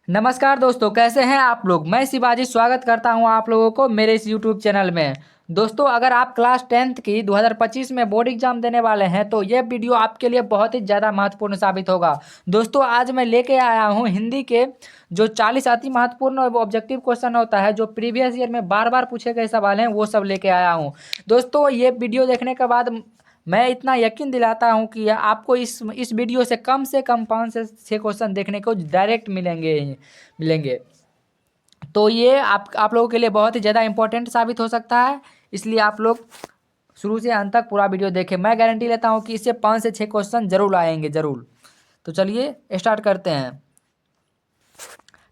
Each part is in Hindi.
नमस्कार दोस्तों, कैसे हैं आप लोग। मैं शिवाजी स्वागत करता हूं आप लोगों को मेरे इस यूट्यूब चैनल में। दोस्तों, अगर आप क्लास 10th की 2025 में बोर्ड एग्जाम देने वाले हैं तो ये वीडियो आपके लिए बहुत ही ज़्यादा महत्वपूर्ण साबित होगा। दोस्तों, आज मैं लेके आया हूं हिंदी के जो 40 अति महत्वपूर्ण और ऑब्जेक्टिव क्वेश्चन होता है, जो प्रीवियस ईयर में बार बार पूछे गए सवाल हैं, वो सब लेके आया हूँ। दोस्तों, ये वीडियो देखने के बाद मैं इतना यकीन दिलाता हूं कि आपको इस वीडियो से कम 5 से 6 क्वेश्चन देखने को डायरेक्ट मिलेंगे ही मिलेंगे। तो ये आप लोगों के लिए बहुत ही ज़्यादा इंपॉर्टेंट साबित हो सकता है, इसलिए आप लोग शुरू से अंत तक पूरा वीडियो देखें। मैं गारंटी लेता हूं कि इससे 5 से 6 क्वेश्चन जरूर आएंगे, जरूर। तो चलिए स्टार्ट करते हैं।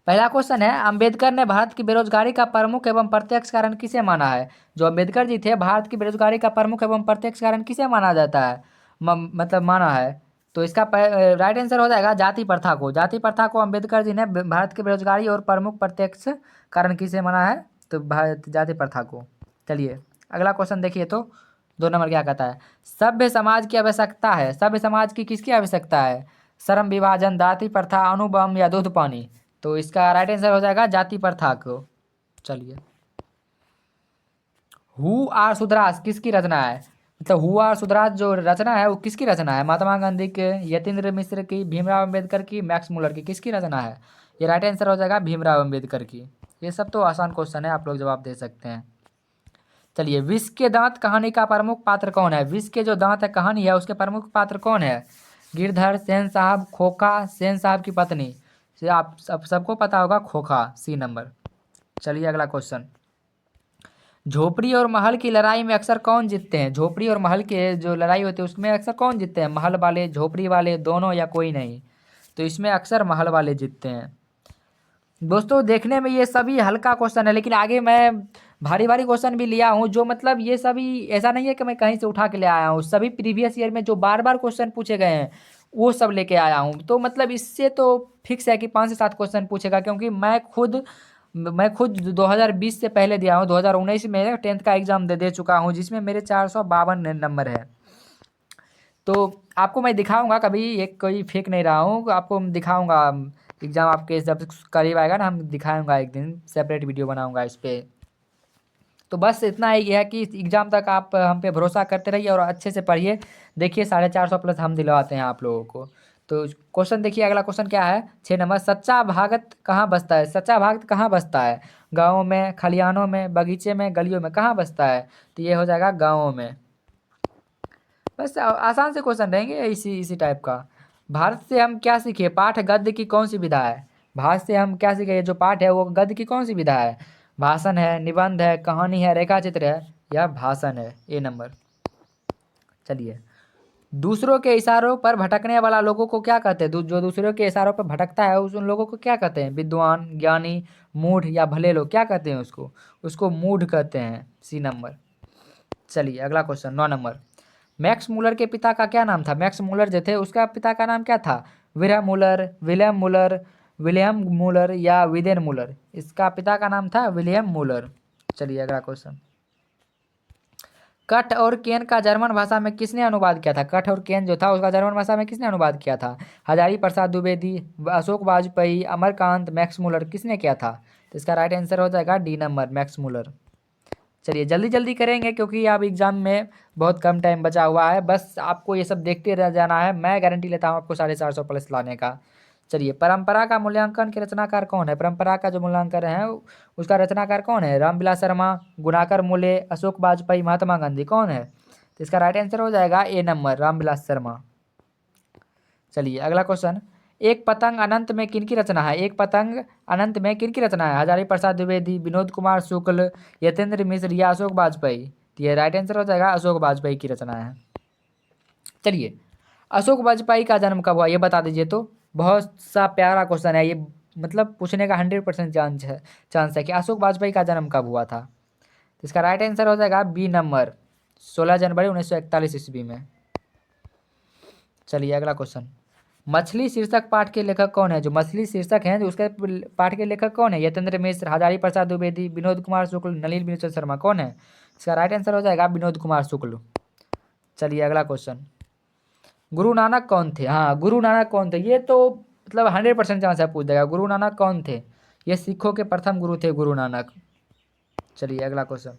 पहला क्वेश्चन है, अंबेडकर ने भारत की बेरोजगारी का प्रमुख एवं प्रत्यक्ष कारण किसे माना है। जो अंबेडकर जी थे, भारत की बेरोजगारी का प्रमुख एवं प्रत्यक्ष कारण किसे माना जाता है, मतलब माना है। तो इसका राइट आंसर हो जाएगा जाति प्रथा को। जाति प्रथा को अंबेडकर जी ने भारत की बेरोजगारी और प्रमुख प्रत्यक्ष कारण किसे माना है, तो भारत जाति प्रथा को। चलिए अगला क्वेश्चन देखिए। तो 2 नंबर क्या कहता है, सभ्य समाज की आवश्यकता है। सभ्य समाज की किसकी आवश्यकता है, श्रम विभाजन, जाति प्रथा, अणुबम या दूध पानी। तो इसका राइट आंसर हो जाएगा जाति प्रथा को। चलिए, हु आर सुधराज किसकी रचना है, मतलब हु आर सुधराज जो रचना है वो किसकी रचना है। महात्मा गांधी के, यतीन्द्र मिश्र की, भीमराव अंबेडकर की, मैक्स मुलर की, किसकी रचना है। ये राइट आंसर हो जाएगा भीमराव अंबेडकर की। ये सब तो आसान क्वेश्चन है, आप लोग जवाब दे सकते हैं। चलिए, विष के दांत कहानी का प्रमुख पात्र कौन है। विष के जो दांत है कहानी है, उसके प्रमुख पात्र कौन है। गिरधर, सेन साहब, खोखा, सेन साहब की पत्नी। से आप सबको पता होगा, खोखा, सी नंबर। चलिए अगला क्वेश्चन, झोपड़ी और महल की लड़ाई में अक्सर कौन जीतते हैं। झोपड़ी और महल के जो लड़ाई होती है उसमें अक्सर कौन जीतते हैं, महल वाले, झोपड़ी वाले, दोनों या कोई नहीं। तो इसमें अक्सर महल वाले जीतते हैं। दोस्तों, देखने में ये सभी हल्का क्वेश्चन है, लेकिन आगे मैं भारी भारी क्वेश्चन भी लिया हूँ, जो मतलब ये सभी ऐसा नहीं है कि मैं कहीं से उठा के ले आया हूँ। सभी प्रीवियस ईयर में जो बार बार क्वेश्चन पूछे गए हैं वो सब लेके आया हूँ। तो मतलब इससे तो फिक्स है कि 5 से 7 क्वेश्चन पूछेगा, क्योंकि मैं खुद 2020 से पहले दिया हूँ। 2019 में 10th का एग्ज़ाम दे चुका हूँ, जिसमें मेरे 452 नंबर है। तो आपको मैं दिखाऊंगा, कभी एक कोई फेक नहीं रहा हूँ, आपको मैं दिखाऊंगा। एग्ज़ाम आपके जब करीब आएगा ना, हम दिखाऊंगा, एक दिन सेपरेट वीडियो बनाऊंगा इस पर। तो बस इतना ही है कि एग्ज़ाम तक आप हम पे भरोसा करते रहिए और अच्छे से पढ़िए। देखिए 450 प्लस हम दिलवाते हैं आप लोगों को। तो क्वेश्चन देखिए, अगला क्वेश्चन क्या है, 6 नंबर, सच्चा भगत कहाँ बसता है। सच्चा भगत कहाँ बसता है, गाँव में, खलिहानों में, बगीचे में, गलियों में, कहाँ बसता है। तो ये हो जाएगा गाँवों में। बस आसान से क्वेश्चन रहेंगे इसी इसी टाइप का। भारत से हम क्या सीखे, पाठ गद्य की कौन सी विधा है। भारत से हम क्या सीखे, जो पाठ है वो गद्य की कौन सी विधा है। भाषण है, निबंध है, कहानी है, रेखा चित्र है, या भाषण है, ए नंबर। चलिए, दूसरों के इशारों पर भटकने वाला लोगों को क्या कहते हैं। जो दूसरों के इशारों पर भटकता है उन लोगों को क्या कहते हैं, विद्वान, ज्ञानी, मूढ़ या भले लोग, क्या कहते हैं उसको, उसको मूढ़ कहते हैं, सी नंबर। चलिए अगला क्वेश्चन, 9 नंबर, मैक्स मूलर के पिता का क्या नाम था। मैक्स मूलर जो थे उसका पिता का नाम क्या था। विलियम मूलर या विदेन मूलर। इसका पिता का नाम था विलियम मूलर। चलिए अगला क्वेश्चन, कठ और केन का जर्मन भाषा में किसने अनुवाद किया था। कठ और केन जो था उसका जर्मन भाषा में किसने अनुवाद किया था। हजारी प्रसाद द्विवेदी, अशोक वाजपेयी, अमरकांत, मैक्स मूलर, किसने किया था। तो इसका राइट आंसर हो जाएगा डी नंबर, मैक्स मूलर। चलिए जल्दी जल्दी करेंगे, क्योंकि अब एग्ज़ाम में बहुत कम टाइम बचा हुआ है। बस आपको ये सब देखते रह जाना है, मैं गारंटी लेता हूँ आपको 450 प्लस लाने का। चलिए, परंपरा का मूल्यांकन के रचनाकार कौन है। परंपरा का जो मूल्यांकन है उसका रचनाकार कौन है। रामविलास शर्मा, गुणाकर मूले, अशोक वाजपेयी, महात्मा गांधी, कौन है। तो इसका राइट आंसर हो जाएगा ए नंबर, रामविलास शर्मा। चलिए अगला क्वेश्चन, एक पतंग अनंत में किनकी रचना है। एक पतंग अनंत में किनकी रचना है। हजारी प्रसाद द्विवेदी, विनोद कुमार शुक्ल, यतेंद्र मिश्र या अशोक वाजपेयी। तो ये राइट आंसर हो जाएगा अशोक वाजपेयी की रचना है। चलिए, अशोक वाजपेयी का जन्म कब हुआ ये बता दीजिए। तो बहुत सा प्यारा क्वेश्चन है ये, मतलब पूछने का 100% चांस है कि अशोक वाजपेयी का जन्म कब हुआ था। तो इसका राइट आंसर हो जाएगा बी नंबर, 16 जनवरी 1941 ईस्वी में। चलिए अगला क्वेश्चन, मछली शीर्षक पाठ के लेखक कौन है। जो मछली शीर्षक हैं जो उसके पाठ के लेखक कौन है। यतेंद्र मिश्र, हजारी प्रसाद द्विवेदी, विनोद कुमार शुक्ल, नलिनी मिश्र शर्मा, कौन है। इसका राइट आंसर हो जाएगा विनोद कुमार शुक्ल। चलिए अगला क्वेश्चन, गुरु नानक कौन थे। हाँ, गुरु नानक कौन थे, ये तो मतलब 100% चांस है पूछ देगा। गुरु नानक कौन थे? ये सिखों के प्रथम गुरु थे गुरु नानक। चलिए अगला क्वेश्चन।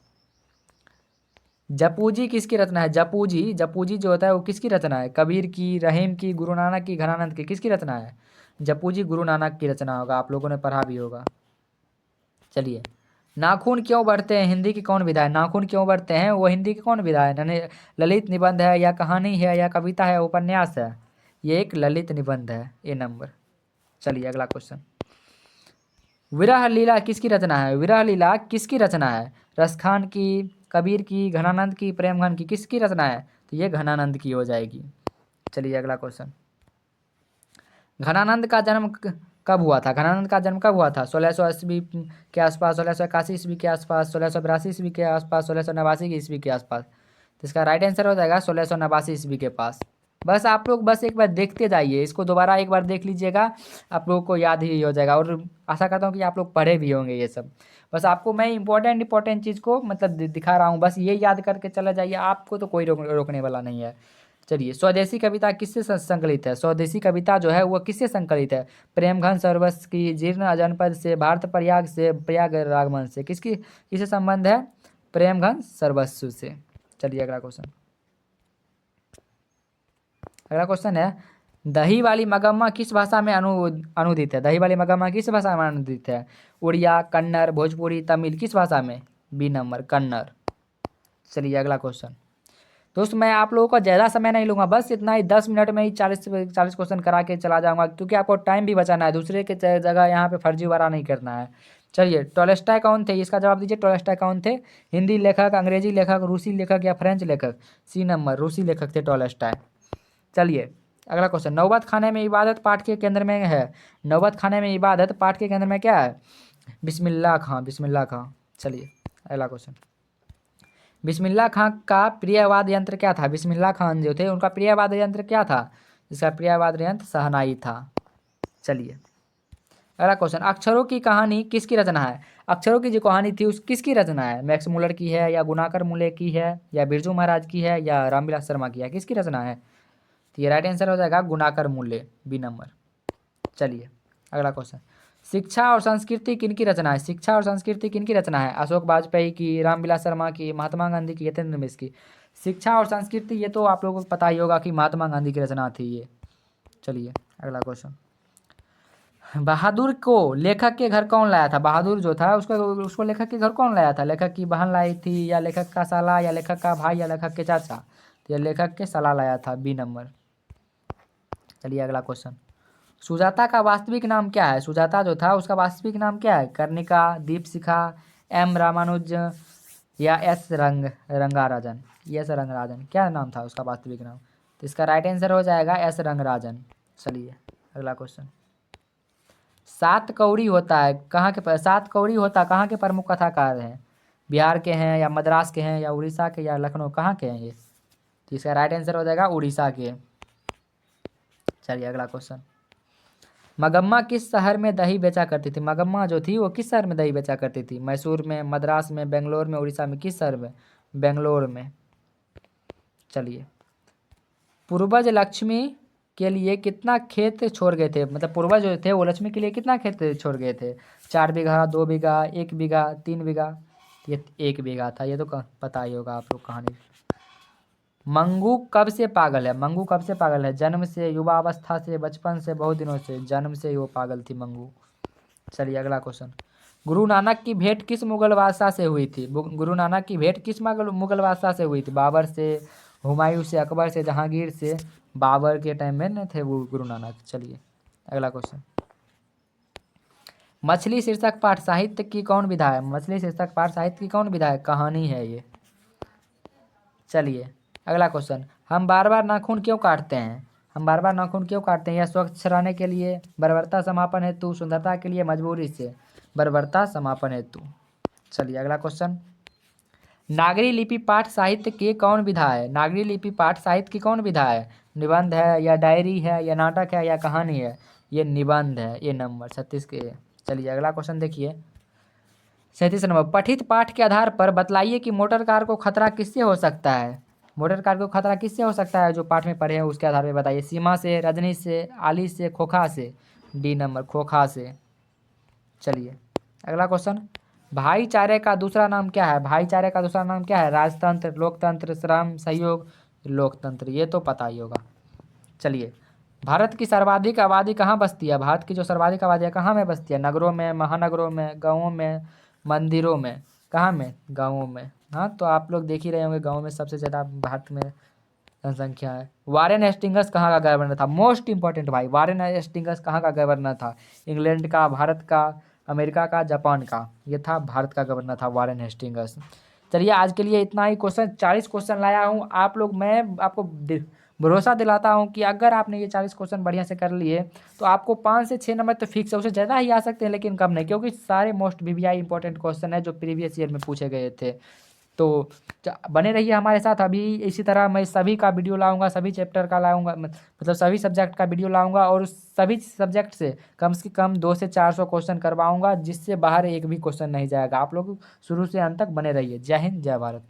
जपूजी किसकी रचना है? जपूजी, जपूजी जो होता है वो किसकी रचना है? कबीर की, रहीम की, गुरु नानक की, घनानंद की, किसकी रचना है? जपूजी गुरु नानक की रचना होगा, आप लोगों ने पढ़ा भी होगा। चलिए, नाखून क्यों बढ़ते हैं हिंदी की कौन विधा है? नाखून क्यों बढ़ते हैं वो हिंदी की कौन विधा है? ललित निबंध है या कहानी है या कविता है उपन्यास है? ये एक ललित निबंध है, ए नंबर। चलिए अगला क्वेश्चन। विरह लीला किसकी रचना है? विरह लीला किसकी रचना है? रसखान की, कबीर की, घनानंद की, प्रेमघन की, किसकी रचना है? तो ये घनानंद की हो जाएगी। चलिए अगला क्वेश्चन। घनानंद का जन्म कब हुआ था? घनानंद का जन्म कब हुआ था? 1600 ईस्वी के आसपास, 1681 ईस्वी के आसपास, 1682 ईस्वी के आसपास, 1689 ईस्वी के आसपास। तो इसका राइट आंसर हो जाएगा 1689 ईस्वी के पास। बस आप लोग बस एक बार देखते जाइए, इसको दोबारा एक बार देख लीजिएगा, आप लोगों को याद ही हो जाएगा। और आशा करता हूँ कि आप लोग पढ़े भी होंगे ये सब। बस आपको मैं इंपॉर्टेंट चीज़ को मतलब दिखा रहा हूँ, बस ये याद करके चला जाइए, आपको तो कोई रोकने वाला नहीं है। चलिए, स्वदेशी कविता किससे संकलित है? स्वदेशी कविता जो है वो किससे संकलित है? प्रेमघन सरवस की, जीर्ण जनपद से, भारत प्रयाग से, प्रयाग रागमन से, किससे संबंध है? प्रेमघन सरवस्सु से। चलिए अगला क्वेश्चन। अगला क्वेश्चन है, दही वाली मगम्मा किस भाषा में अनुदित है? दही वाली मगम्मा किस भाषा में अनुदित है? उड़िया, कन्नड़, भोजपुरी, तमिल, किस भाषा में? B number, Kannada. चलिए अगला क्वेश्चन। दोस्तों मैं आप लोगों का ज़्यादा समय नहीं लूँगा, बस इतना ही, 10 मिनट में ही 40 क्वेश्चन करा के चला जाऊँगा, क्योंकि आपको टाइम भी बचाना है, दूसरे के जगह यहाँ पे फर्जीवाड़ा नहीं करना है। चलिए, टॉलस्टॉय कौन थे? इसका जवाब दीजिए, टॉलस्टॉय कौन थे? हिंदी लेखक, अंग्रेजी लेखक, रूसी लेखक या फ्रेंच लेखक? सी नंबर, रूसी लेखक थे टॉलस्टॉय। चलिए अगला क्वेश्चन। नौबत खाने में इबादत पाठ के केंद्र में है। नौबत खाने में इबादत पाठ के केंद्र में क्या है? बिस्मिल्लाह खां, बिस्मिल्लाह खां। चलिए अगला क्वेश्चन। बिस्मिल्लाह खां का प्रिय वाद्य यंत्र क्या था? बिस्मिल्लाह खान जो थे उनका प्रिय वाद्य यंत्र क्या था? इसका प्रिय वाद्य यंत्र शहनाई था। चलिए अगला क्वेश्चन। अक्षरों की कहानी किसकी रचना है? अक्षरों की जो कहानी थी उस किसकी रचना है? मैक्स मुलर की है या गुणाकर मूल्य की है या बिरजू महाराज की है या रामविलास शर्मा की है? किसकी रचना है? तो ये राइट आंसर हो जाएगा गुणाकर मूल्य, बी नंबर। चलिए अगला क्वेश्चन। शिक्षा और संस्कृति किनकी रचना है? शिक्षा और संस्कृति किनकी रचना है? अशोक वाजपेयी की, रामविलास शर्मा की, महात्मा गांधी की, यतीन्द्र मिश्र की? शिक्षा और संस्कृति ये तो आप लोगों को पता ही होगा कि महात्मा गांधी की रचना थी ये। चलिए अगला क्वेश्चन। बहादुर को लेखक के घर कौन लाया था? बहादुर जो था उसको लेखक के घर कौन लाया था? लेखक की बहन लाई थी या लेखक का साला या लेखक का भाई या लेखक के चाचा? तो ये लेखक के साला लाया था, बी नंबर। चलिए अगला क्वेश्चन। सुजाता का वास्तविक नाम क्या है? सुजाता जो था उसका वास्तविक नाम क्या है? कर्णिका, दीपशिखा, एम रामानुज या एस रंगाराजन? एस रंगराजन क्या नाम था उसका वास्तविक नाम? तो इसका राइट आंसर हो जाएगा एस रंगराजन। चलिए अगला क्वेश्चन। सात कौड़ी होता है कहाँ के? सात कौड़ी होता कहाँ के प्रमुख कथाकार हैं? बिहार के हैं या मद्रास के हैं या उड़ीसा के या लखनऊ, कहाँ के हैं ये? तो इसका राइट आंसर हो जाएगा उड़ीसा के। चलिए अगला क्वेश्चन। मगम्मा किस शहर में दही बेचा करती थी? मगम्मा जो थी वो किस शहर में दही बेचा करती थी? मैसूर में, मद्रास में, बेंगलोर में, उड़ीसा में, किस शहर में? बेंगलोर में। चलिए, पूर्वज लक्ष्मी के लिए कितना खेत छोड़ गए थे? मतलब पूर्वज जो थे वो लक्ष्मी के लिए कितना खेत छोड़ गए थे? 4 बीघा, 2 बीघा, 1 बीघा, 3 बीघा? ये 1 बीघा था, ये तो पता ही होगा आप लोग कहानी। मंगू कब से पागल है? मंगू कब से पागल है? जन्म से, युवा अवस्था से, बचपन से, बहुत दिनों से? जन्म से ही वो पागल थी मंगू। चलिए अगला क्वेश्चन। गुरु नानक की भेंट किस मुगल बादशाह से हुई थी? गुरु नानक की भेंट किस मुगल बादशाह से हुई थी? बाबर से, हुमायूं से, अकबर से, जहांगीर से? बाबर के टाइम में न थे वो गुरु नानक। चलिए अगला क्वेश्चन। मछली शीर्षक पाठ साहित्य की कौन विधा है? मछली शीर्षक पाठ साहित्य की कौन विधा है? कहानी है ये। चलिए अगला क्वेश्चन। हम बार बार नाखून क्यों काटते हैं? हम बार बार नाखून क्यों काटते हैं? या स्वच्छ रहने के लिए, बर्बरता समापन हेतु, सुंदरता के लिए, मजबूरी से? बर्बरता समापन हेतु। चलिए अगला क्वेश्चन। नागरी लिपि पाठ साहित्य की कौन विधा है? नागरी लिपि पाठ साहित्य की कौन विधा है? निबंध है या डायरी है या नाटक है या कहानी है? ये निबंध है, ये नंबर 36 के। चलिए अगला क्वेश्चन देखिए, 37 नंबर। पठित पाठ के आधार पर बतलाइए कि मोटर कार को खतरा किससे हो सकता है? मोटर कार को खतरा किससे हो सकता है? जो पाठ में पढ़े हैं उसके आधार पर बताइए। सीमा से, रजनी से, आली से, खोखा से? डी नंबर खोखा से। चलिए अगला क्वेश्चन, भाईचारे का दूसरा नाम क्या है? भाईचारे का दूसरा नाम क्या है? राजतंत्र, लोकतंत्र, श्रम, सहयोग, लोकतंत्र। ये तो पता ही होगा। चलिए, भारत की सर्वाधिक आबादी कहाँ बसती है? भारत की जो सर्वाधिक आबादी है कहाँ में बसती है? नगरों में, महानगरों में, गाँवों में, मंदिरों में? कहाँ में? गाँवों में। हाँ, तो आप लोग देख ही रहे होंगे गाँव में सबसे ज़्यादा भारत में जनसंख्या है। वारेन हेस्टिंगस कहाँ का गवर्नर था? मोस्ट इंपॉर्टेंट भाई, वारेन हेस्टिंगस कहाँ का गवर्नर था? इंग्लैंड का, भारत का, अमेरिका का, जापान का? ये था भारत का गवर्नर था वारेन हेस्टिंगस। चलिए आज के लिए इतना ही क्वेश्चन, 40 क्वेश्चन लाया हूँ। आप लोग, मैं आपको भरोसा दिलाता हूँ कि अगर आपने ये 40 क्वेश्चन बढ़िया से कर लिए तो आपको 5 से 6 नंबर तो फिक्स है, उससे ज़्यादा ही आ सकते हैं लेकिन कम नहीं, क्योंकि सारे मोस्ट वीवीआई इंपॉर्टेंट क्वेश्चन है जो प्रीवियस ईयर में पूछे गए थे। तो बने रहिए हमारे साथ। अभी इसी तरह मैं सभी का वीडियो लाऊंगा, सभी चैप्टर का लाऊंगा, मतलब सभी सब्जेक्ट का वीडियो लाऊंगा और उस सभी सब्जेक्ट से कम 200 से 400 क्वेश्चन करवाऊंगा, जिससे बाहर एक भी क्वेश्चन नहीं जाएगा। आप लोग शुरू से अंत तक बने रहिए। जय हिंद, जय भारत।